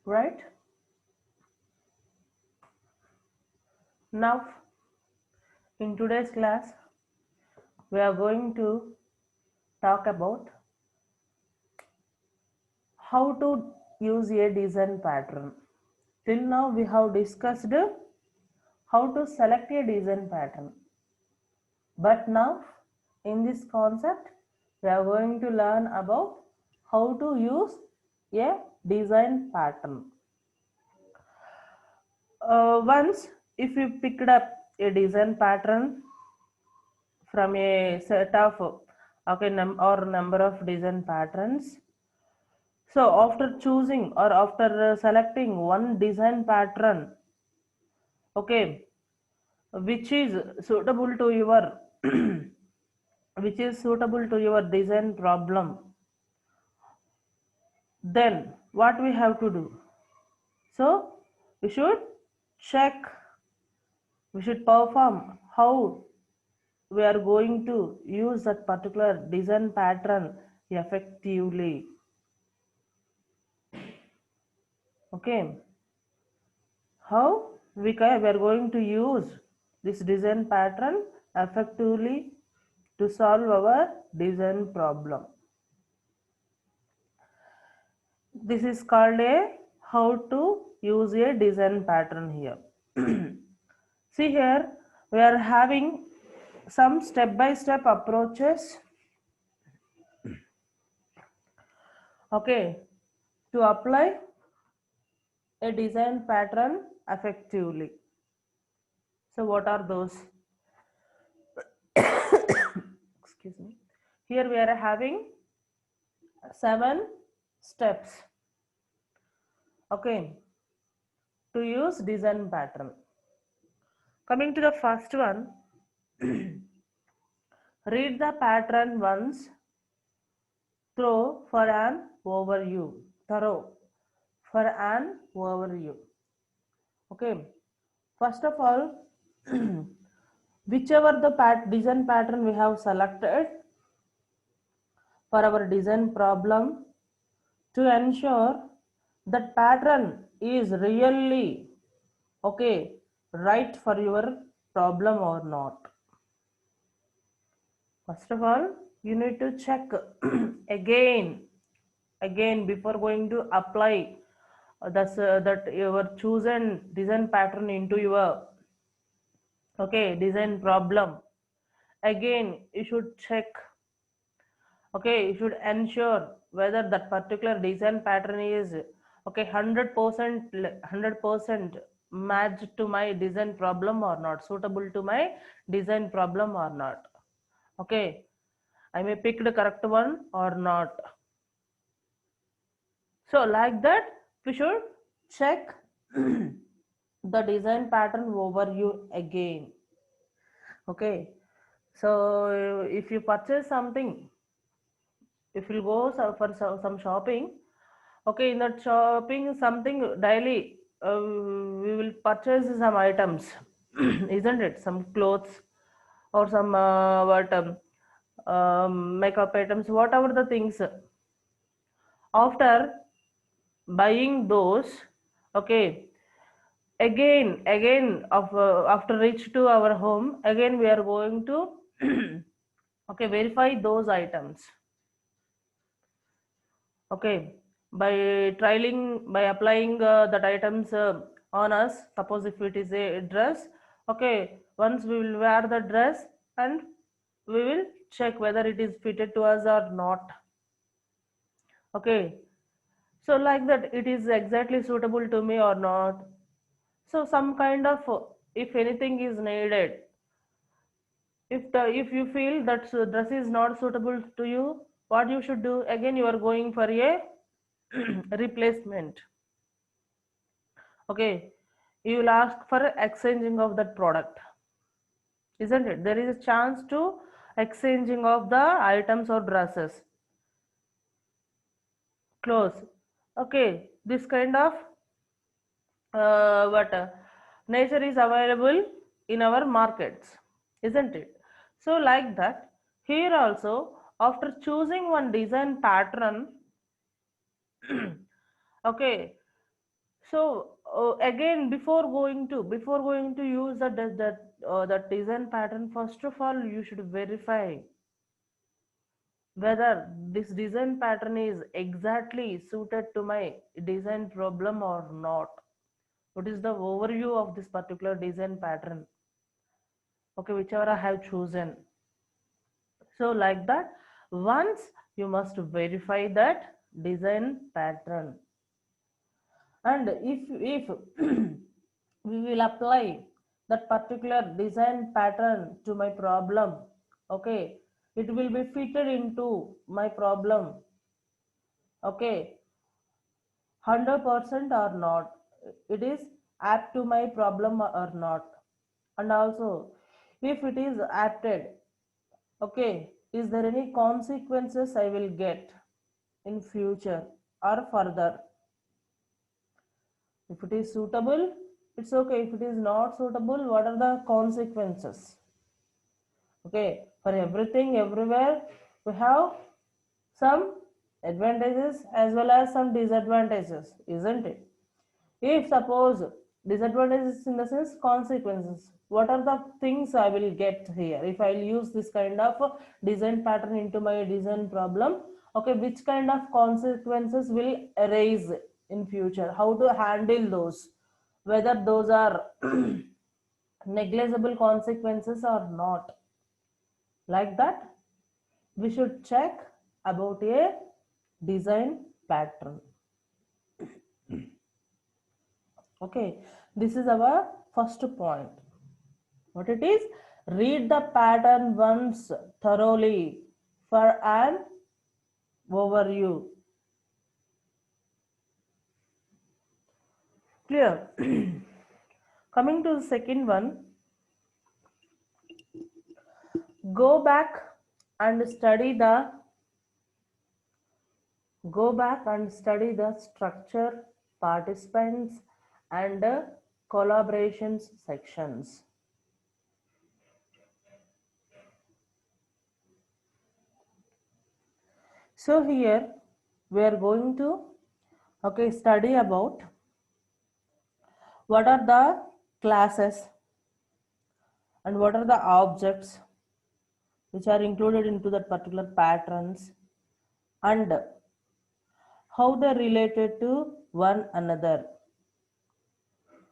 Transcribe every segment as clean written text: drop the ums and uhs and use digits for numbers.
right? Now in today's class we are going to talk about how to use a design pattern. Till now we have discussed how to select a design pattern, but now in this concept we are going to learn about how to use a design pattern. Once if you picked up a design pattern from a set of or number of design patterns, so after choosing or after selecting one design pattern, okay, which is suitable to your which is suitable to your design problem, then what we have to do? So we should check, we should perform how we are going to use that particular design pattern effectively. Okay, how we are going to use this design pattern effectively to solve our design problem. This is called a how to use a design pattern here. See here, we are having some step-by-step approaches, okay, to apply a design pattern effectively. So what are those? Excuse me. Here we are having 7 steps, okay, to use design pattern. Coming to the first one, read the pattern once through for an overview. Thorough for an overview. Okay. First of all, whichever the design pattern we have selected for our design problem, to ensure that pattern is really okay, right for your problem or not. First of all, you need to check again before going to apply that your chosen design pattern into your okay design problem. Again you should check, okay, you should ensure whether that particular design pattern is okay 100% matched to my design problem or not, suitable to my design problem or not. Okay, I may pick the correct one or not. So like that we should check the design pattern overview again. Okay, so if you purchase something, if you go for some shopping, okay, in that shopping something daily, we will purchase some items, isn't it, some clothes or some what makeup items, whatever the things. After buying those, okay, again of after reach to our home, again we are going to okay verify those items, okay, by trialing, by applying that items on us. Suppose if it is a dress, okay, once we will wear the dress and we will check whether it is fitted to us or not. Okay, so like that it is exactly suitable to me or not. So some kind of if anything is needed, if you feel that dress is not suitable to you, what you should do? Again you are going for a replacement. Okay, you will ask for exchanging of that product, isn't it? There is a chance to exchanging of the items or dresses, clothes. Okay, this kind of what nature is available in our markets, isn't it? So like that here also, after choosing one design pattern, okay, So again, before going to use that design pattern, first of all you should verify whether this design pattern is exactly suited to my design problem or not. What is the overview of this particular design pattern? Okay, whichever I have chosen. So like that, once you must verify that design pattern, and if we will apply that particular design pattern to my problem, okay, it will be fitted into my problem, okay, 100% or not, it is apt to my problem or not. And also, if it is apted, okay, is there any consequences I will get in future or further? If it is suitable, it's okay. If it is not suitable, what are the consequences? Okay, for everything everywhere we have some advantages as well as some disadvantages, isn't it? If suppose disadvantages in the sense consequences, what are the things I will get here if I will use this kind of design pattern into my design problem? Okay, which kind of consequences will arise in future? How to handle those? Whether those are negligible consequences or not? Like that, we should check about a design pattern. Okay, this is our first point. What it is? Read the pattern once thoroughly for an overview. Clear? Coming to the second one, go back and study the structure, participants, and collaborations sections. So here we are going to study about what are the classes and what are the objects which are included into that particular patterns, and how they related to one another,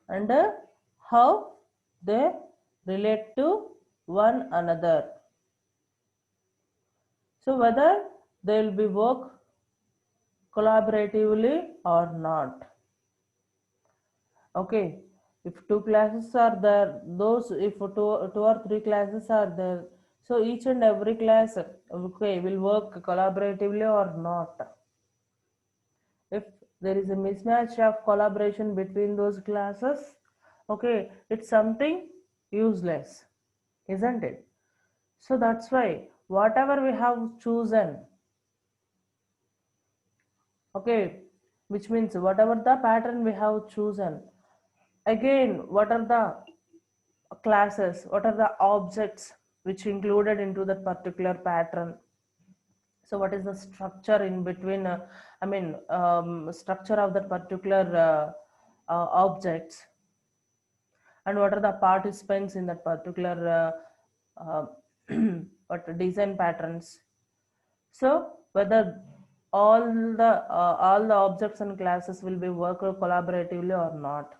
and how they relate to one another. So whether they will be work collaboratively or not. Okay, if two classes are there, those if two or three classes are there, so each and every class, okay, will work collaboratively or not. If there is a mismatch of collaboration between those classes, okay, it's something useless, isn't it? So that's why whatever we have chosen, okay, which means whatever the pattern we have chosen, again, what are the classes, what are the objects which included into that particular pattern? So what is the structure in between, structure of that particular objects, and what are the participants in that particular what design patterns? So whether all the objects and classes will be work collaboratively or not,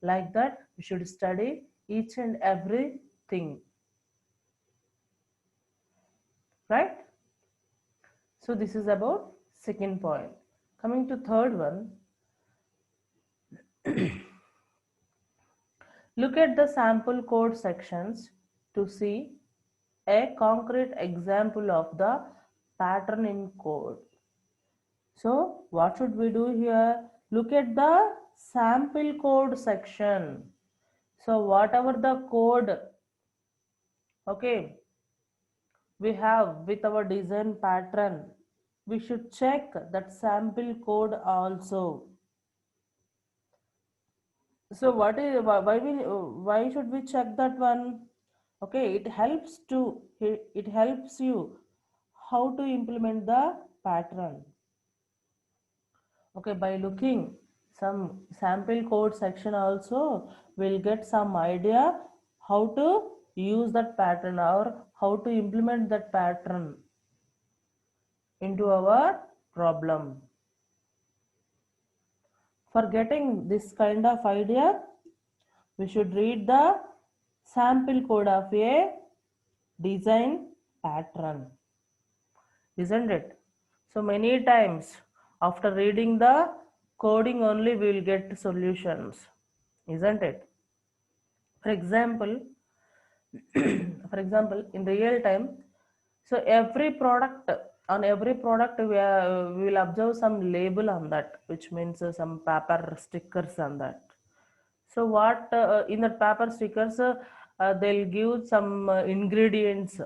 like that we should study each and everything, right? So this is about second point. Coming to third one, look at the sample code sections to see a concrete example of the pattern in code. So what should we do here? Look at the sample code section. So whatever the code, okay, we have with our design pattern, we should check that sample code also. So why should we check that one? Okay, it helps you how to implement the pattern. Okay, by looking some sample code section also will get some idea how to use that pattern or how to implement that pattern into our problem. For getting this kind of idea, we should read the sample code of a design pattern, isn't it? So many times after reading the coding only we will get solutions, isn't it? For example, for example, in real time, so every product, on every product we will observe some label on that, which means some paper stickers on that. So what in that paper stickers they'll give some ingredients,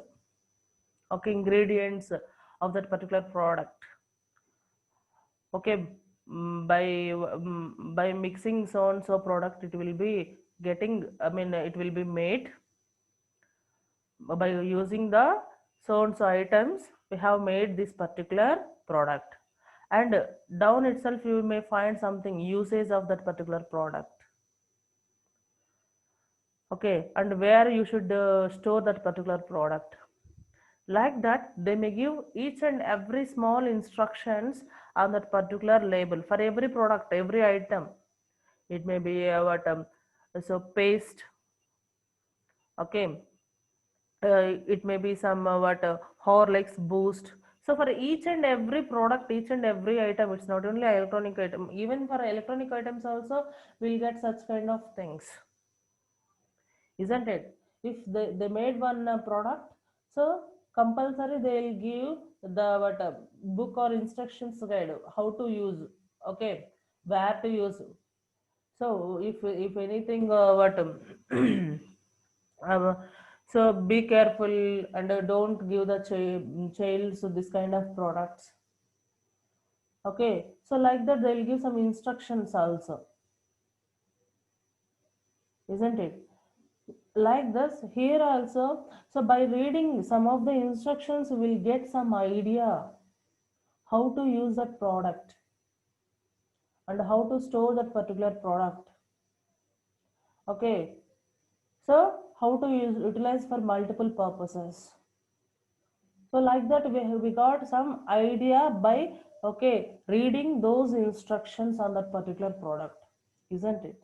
okay, ingredients of that particular product. Okay, by mixing so and so product it will be getting, I mean it will be made by using the so and so items we have made this particular product. And down itself you may find something usage of that particular product, okay, and where you should store that particular product. Like that they may give each and every small instructions on that particular label for every product, every item. It may be what so paste, okay, it may be some what Horlicks, Boost. So for each and every product, each and every item, it's not only electronic item, even for electronic items also we'll get such kind of things, isn't it? If they made one product, so compulsory they'll give the what book or instructions guide how to use, okay, where to use. So if anything what uh, so be careful and don't give the child so this kind of products, okay. So like that they'll give some instructions also, isn't it? Like this here also, so by reading some of the instructions we'll get some idea how to use that product and how to store that particular product, okay. So how to utilize for multiple purposes. So like that we got some idea by, okay, reading those instructions on that particular product, isn't it?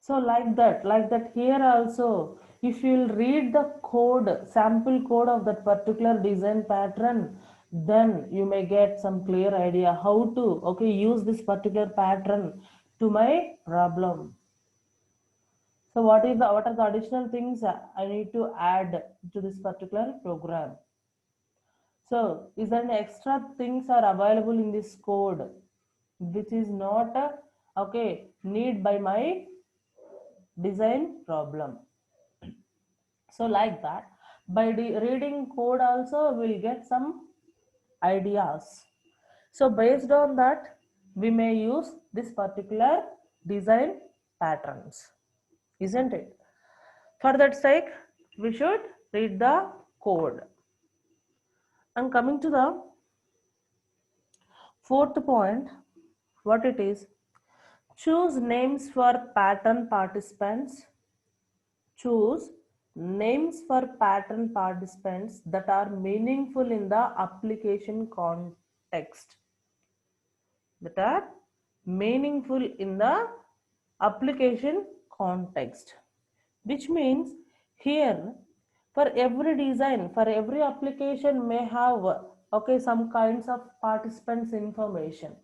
So like that here also, if you'll read the code, sample code of that particular design pattern, then you may get some clear idea how to, okay, use this particular pattern to my problem. So what are the additional things I need to add to this particular program? So is there any extra things are available in this code which is not okay need by my design problem? So like that by reading code also we'll get some ideas. So based on that we may use this particular design patterns, isn't it? For that sake we should read the code. And coming to the fourth point, what it is, choose names for pattern participants. Choose names for pattern participants that are meaningful in the application context. That are meaningful in the application context. Which means here for every design, for every application may have okay some kinds of participants information,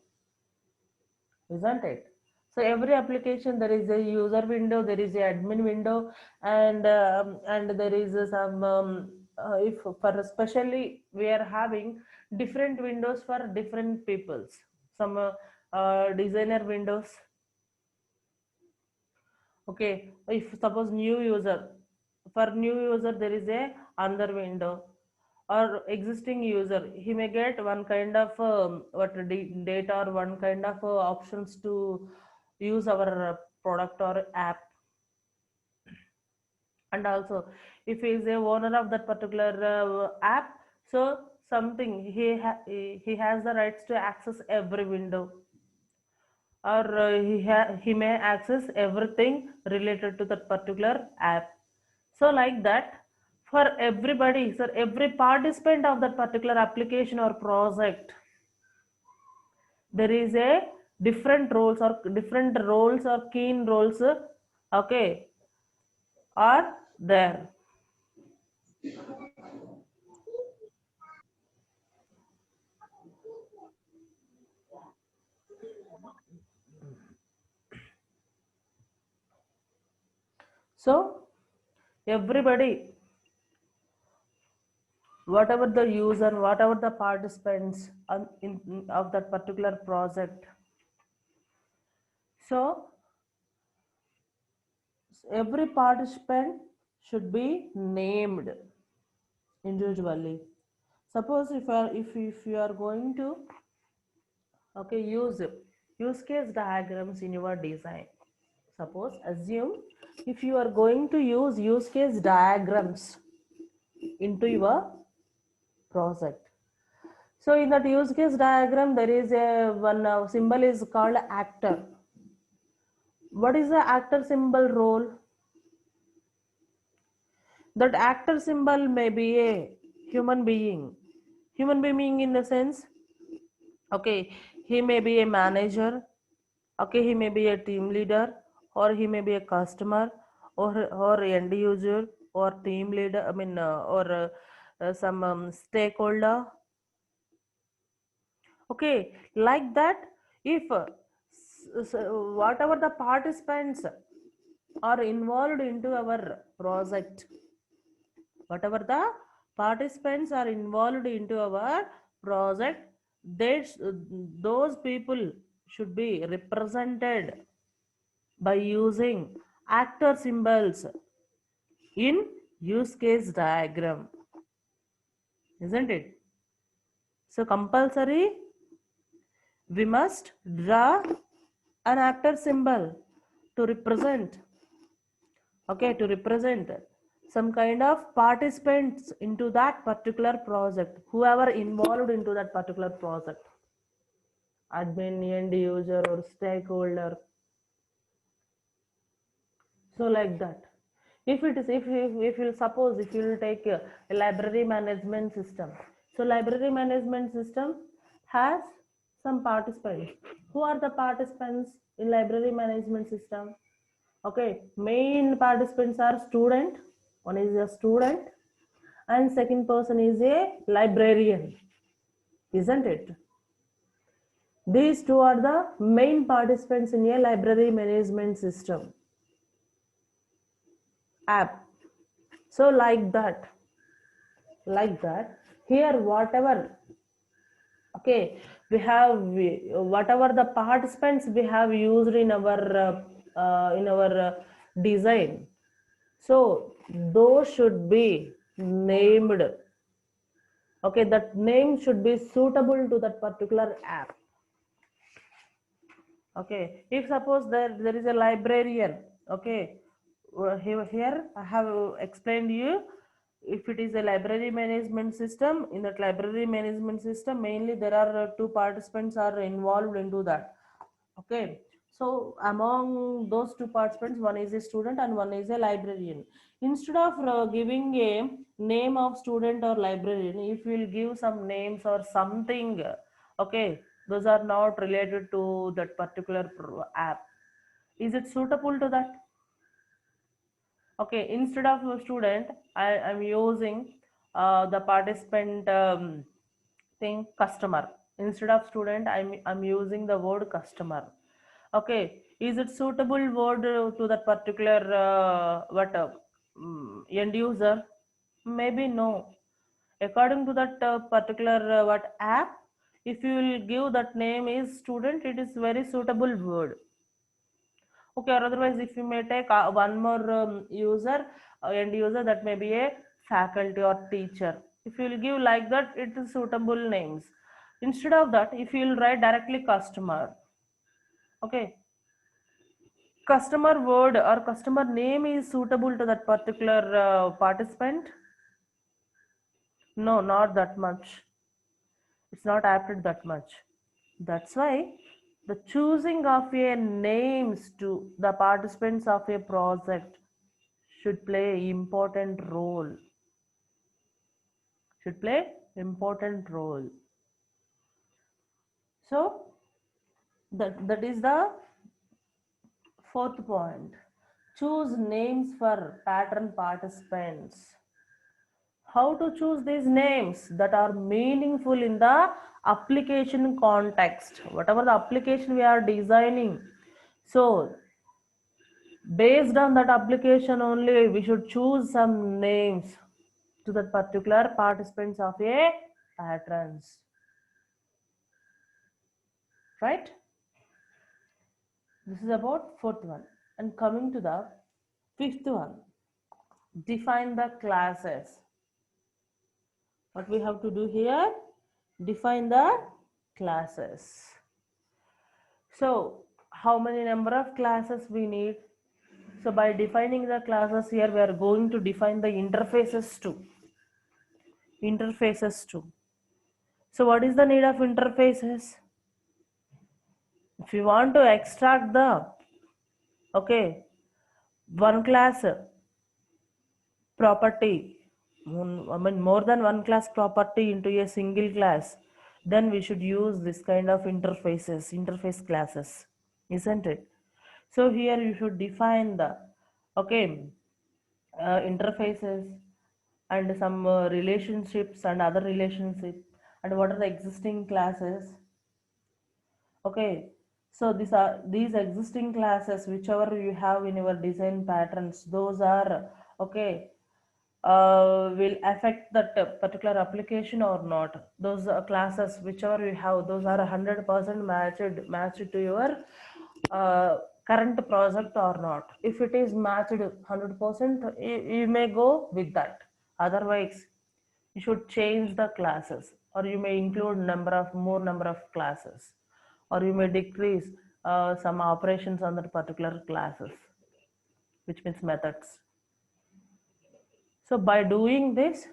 isn't it? So every application there is a user window, there is a admin window, and there is some if for especially we are having different windows for different peoples. Some designer windows, okay. If suppose new user, for new user there is a another window, or existing user he may get one kind of what data or one kind of options to use our product or app. And also if he is a owner of that particular app, so something he has the rights to access every window. or he may access everything related to that particular app. So like that, for everybody, so every participant of that particular application or project, there is a different roles or keen roles, okay, are there. So everybody, whatever the user, whatever the participants of that particular project, so every participant should be named individually. Suppose if you are going to, okay, use case diagrams in your design. Suppose assume if you are going to use case diagrams into your project. So in that use case diagram, there is a one symbol is called actor. What is the actor symbol role? That actor symbol may be a human being. Human being in the sense, okay, he may be a manager, okay, he may be a team leader, or he may be a customer, or end user, or team leader, I mean, or some stakeholder. Okay, like that, if whatever the participants are involved into our project, whatever the participants are involved into our project, they those people should be represented by using actor symbols in use case diagram, isn't it? So compulsory, we must draw an actor symbol to represent, okay, to represent some kind of participants into that particular project, whoever involved into that particular project, admin, end user, or stakeholder. So like that, if it is if you suppose if you will take a library management system, so library management system has some participants. Who are the participants in library management system? Okay, main participants are student, one is a student, and second person is a librarian, isn't it? These two are the main participants in a library management system app. So like that, here whatever, okay, we have whatever the participants we have used in our design, so those should be named. Okay, that name should be suitable to that particular app. Okay, if suppose there is a librarian, okay, here I have explained you, if it is a library management system, in that library management system mainly there are two participants are involved into that. Okay, so among those two participants, one is a student and one is a librarian. Instead of giving a name of student or librarian, if you will give some names or something, okay, those are not related to that particular app. Is it suitable to that? Okay, instead of a student, I am using the participant thing customer. Instead of student, I'm using the word customer. Okay, is it suitable word to that particular end user? Maybe no. According to that particular what app, if you will give that name is student, it is very suitable word. Okay, or otherwise if you may take one more user, end user, that may be a faculty or teacher. If you will give like that, it is suitable names. Instead of that, if you will write directly customer, okay, customer word or customer name is suitable to that particular participant? No, not that much. It's not apted that much. That's why the choosing of a names to the participants of a project should play important role. Should play important role. So that is the fourth point. Choose names for pattern participants. How to choose these names that are meaningful in the application context, whatever the application we are designing. So based on that application only, we should choose some names to that particular participants of a patterns, right? This is about fourth one. And coming to the fifth one, define the classes. What we have to do here, define the classes. So how many number of classes we need? So by defining the classes here, we are going to define the interfaces too. Interfaces too. So what is the need of interfaces? If you want to extract the, okay, one class property, I mean more than one class property into a single class, then we should use this kind of interfaces, interface classes, isn't it? So here you should define the, okay, interfaces and some relationships and other relationships, and what are the existing classes. Okay, so these existing classes, whichever you have in your design patterns, those are, okay, will affect that particular application or not. Those classes, whichever you have, those are 100% matched to your uh, current project or not. If it is matched 100%, you may go with that. Otherwise, you should change the classes, or you may include more number of classes, or you may decrease some operations on that particular classes, which means methods. So by doing this,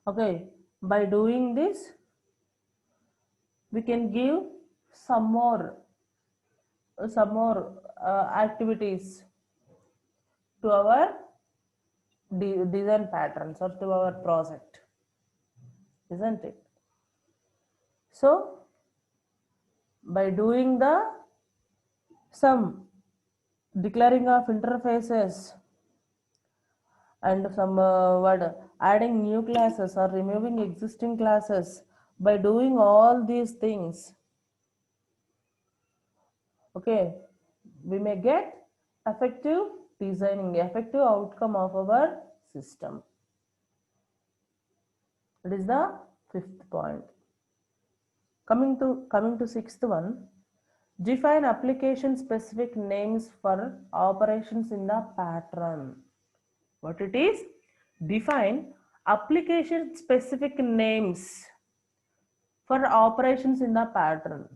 okay, by doing this, we can give some more activities to our design patterns or to our project, isn't it? So by doing the some declaring of interfaces and some adding new classes or removing existing classes, by doing all these things, okay, we may get effective designing, effective outcome of our system. That is the fifth point. Coming to sixth one, define application specific names for operations in the pattern. What it is? Define application specific names for operations in the pattern.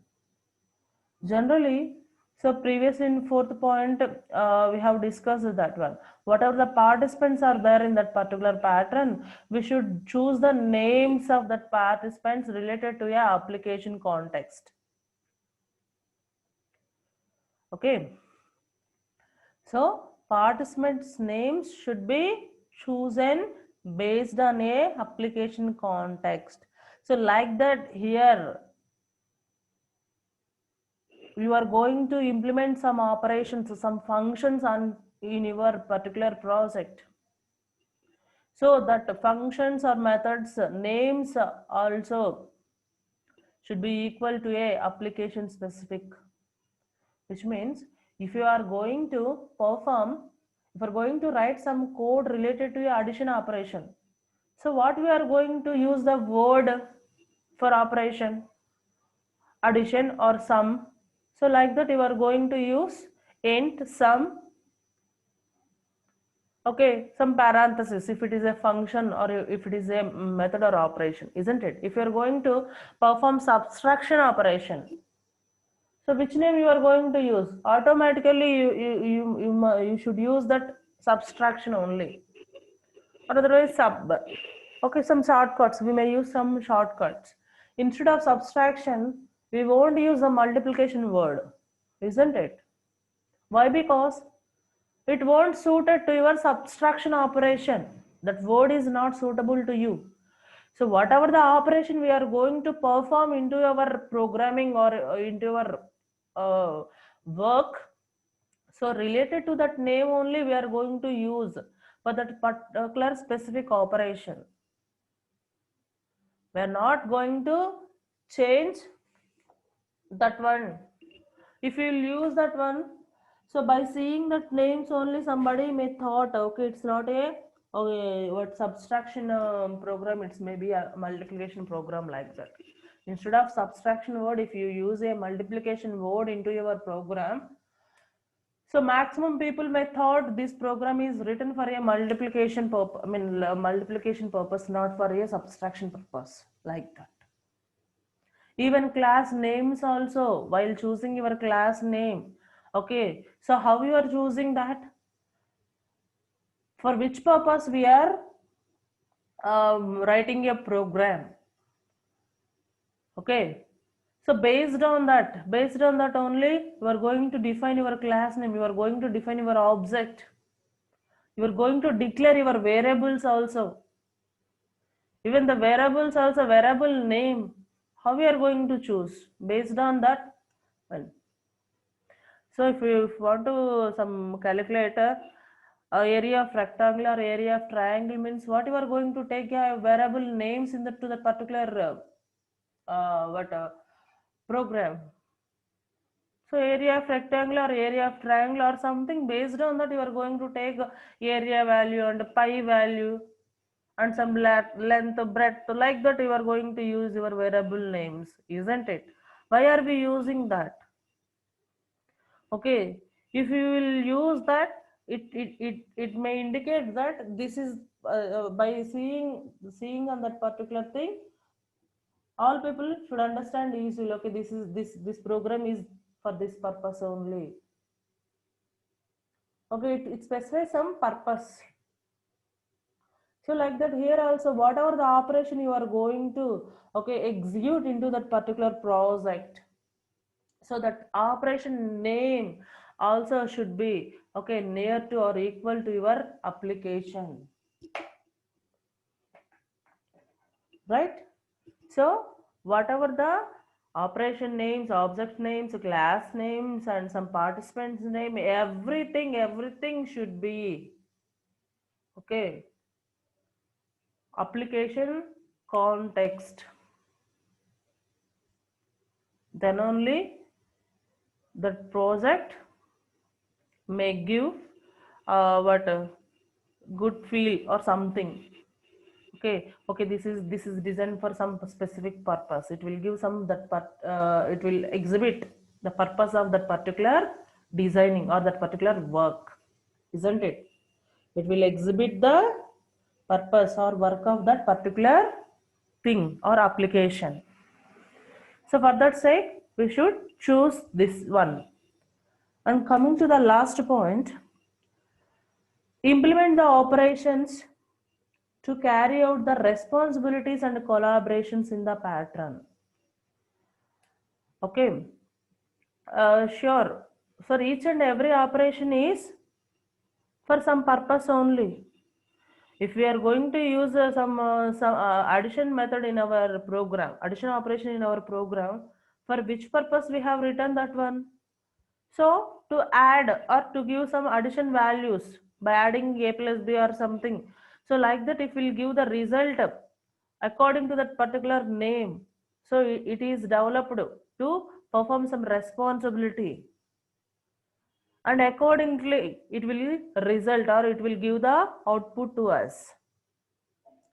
Generally, so previous in fourth point, we have discussed that one. Whatever the participants are there in that particular pattern, we should choose the names of that participants related to a application context. Okay. So participants' names should be chosen based on a application context. So like that here, you are going to implement some operations, some functions in your particular project. So that functions or methods names also should be equal to a application specific, which means if you are going to perform, if you are going to write some code related to a addition operation, so what we are going to use the word for operation, addition or sum. So like that you are going to use int, sum, okay, some parenthesis if it is a function or if it is a method or operation, isn't it? If you are going to perform subtraction operation, so which name you are going to use? Automatically you should use that subtraction only, or otherwise sub. Okay, some shortcuts, we may use some shortcuts. Instead of subtraction, we won't use the multiplication word, isn't it? Why? Because it won't suit it to your subtraction operation. That word is not suitable to you. So whatever the operation we are going to perform into our programming or into our work, so related to that name only we are going to use for that particular specific operation. We are not going to change that one. If you will use that one, so by seeing that names only, somebody may thought, okay, it's not a okay, what subtraction program, it's maybe a multiplication program, like that. Instead of subtraction word, if you use a multiplication word into your program, so maximum people may thought this program is written for a multiplication purpose, multiplication purpose, not for a subtraction purpose, like that. Even class names also, while choosing your class name, okay, so how you are choosing that, for which purpose we are writing a program, okay, so based on that only you are going to define your class name, you are going to define your object, you are going to declare your variables also, even the variables also, variable name, how we are going to choose based on that. Well, so if you want to some calculator, area of rectangle or area of triangle means what you are going to take variable names in the to the particular what program. So area of rectangle or area of triangle or something, based on that you are going to take area value and pi value and some length, breadth, like that you are going to use your variable names, isn't it? Why are we using that? Okay, if you will use that, it may indicate that this is by seeing on that particular thing, all people should understand easily, okay, this program is for this purpose only. Okay, it specifies some purpose. So like that, here also whatever the operation you are going to, okay, execute into that particular project, so that operation name also should be, okay, near to or equal to your application, right? So whatever the operation names, object names, class names and some participants name, everything should be, okay, application context, then only that project may give what good feel or something. Okay, this is designed for some specific purpose, it will give some that part, it will exhibit the purpose of that particular designing or that particular work, isn't it? It will exhibit the purpose or work of that particular thing or application. So for that sake we should choose this one. And coming to the last point, implement the operations to carry out the responsibilities and collaborations in the pattern. Okay, sure. For each and every operation is for some purpose only. If we are going to use some addition method in our program, addition operation in our program, for which purpose we have written that one? So to add or to give some addition values by adding a plus b or something. So like that, if we'll give the result according to that particular name, so it is developed to perform some responsibility, and accordingly it will result or it will give the output to us.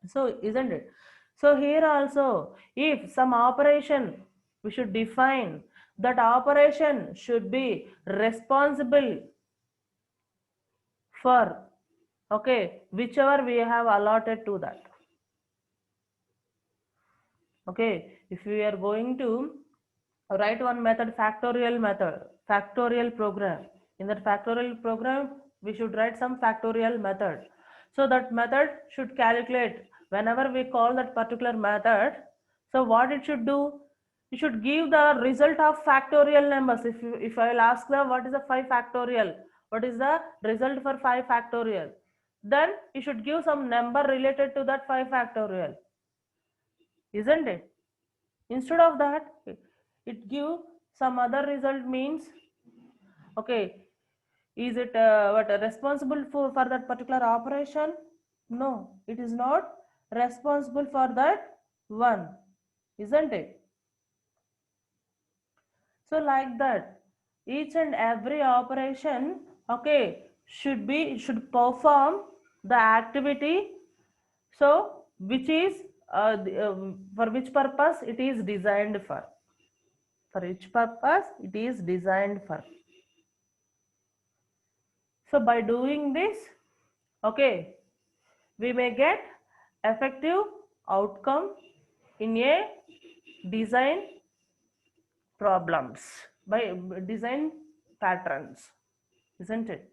So isn't it? So here also, if some operation, we should define that operation should be responsible for, okay, whichever we have allotted to that. Okay, if we are going to write one method, factorial program, in that factorial program we should write some factorial method. So that method should calculate whenever we call that particular method, so what it should do, You should give the result of factorial numbers. If I will ask them what is the 5 factorial, what is the result for 5 factorial, then you should give some number related to that 5 factorial, isn't it? Instead of that, it give some other result. Means, okay, is it what responsible for that particular operation? No, it is not responsible for that one, isn't it? So like that, each and every operation, okay, should perform the activity. So which is for which purpose it is designed for. For which purpose it is designed for. So by doing this, okay, we may get effective outcome in a design problems by design patterns, isn't it?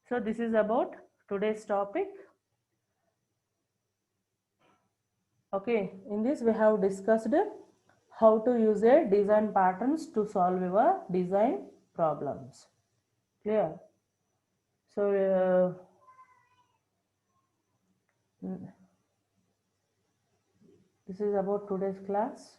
So this is about today's topic. Okay, in this we have discussed how to use a design patterns to solve your design problems. Clear? So this is about today's class.